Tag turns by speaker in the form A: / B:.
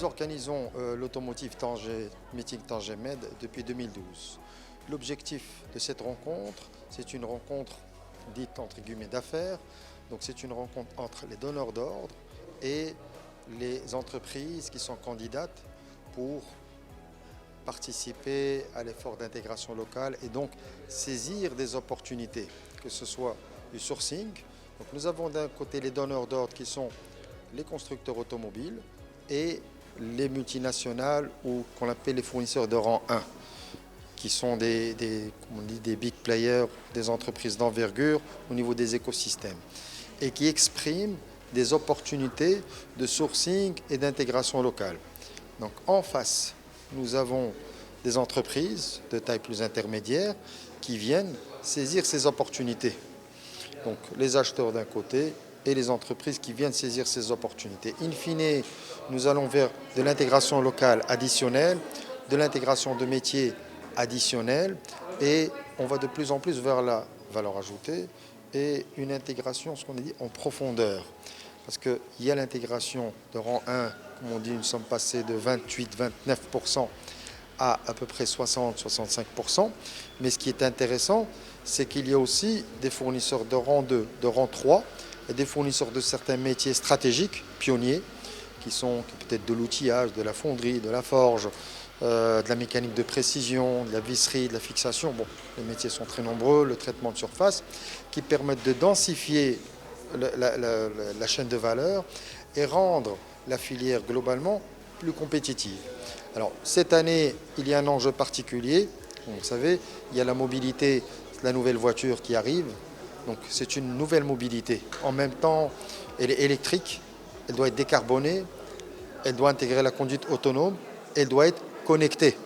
A: organisons l'Automotive Tanger, Meeting Tanger Med depuis 2012. L'objectif de cette rencontre, c'est une rencontre dite entre guillemets d'affaires. Donc c'est une rencontre entre les donneurs d'ordre et les entreprises qui sont candidates pour participer à l'effort d'intégration locale et donc saisir des opportunités, que ce soit du sourcing. Donc nous avons d'un côté les donneurs d'ordre qui sont les constructeurs automobiles et les multinationales ou qu'on appelle les fournisseurs de rang 1, qui sont des big players, des entreprises d'envergure au niveau des écosystèmes et qui expriment des opportunités de sourcing et d'intégration locale. Donc en face, nous avons des entreprises de taille plus intermédiaire qui viennent saisir ces opportunités. Donc les acheteurs d'un côté et les entreprises qui viennent saisir ces opportunités. In fine, nous allons vers de l'intégration locale additionnelle, de l'intégration de métiers additionnels et on va de plus en plus vers la valeur ajoutée et une intégration, ce qu'on a dit, en profondeur. Parce qu'il y a l'intégration de rang 1, comme on dit, nous sommes passés de 28-29% à peu près 60-65%. Mais ce qui est intéressant, c'est qu'il y a aussi des fournisseurs de rang 2, de rang 3, et des fournisseurs de certains métiers stratégiques, pionniers, qui sont peut-être de l'outillage, de la fonderie, de la forge, de la mécanique de précision, de la visserie, de la fixation. Bon, les métiers sont très nombreux, le traitement de surface, qui permettent de densifier la chaîne de valeur et rendre la filière globalement plus compétitive. Alors cette année, il y a un enjeu particulier. Vous savez, il y a la mobilité, la nouvelle voiture qui arrive. Donc c'est une nouvelle mobilité. En même temps, elle est électrique, elle doit être décarbonée, elle doit intégrer la conduite autonome, elle doit être connectée.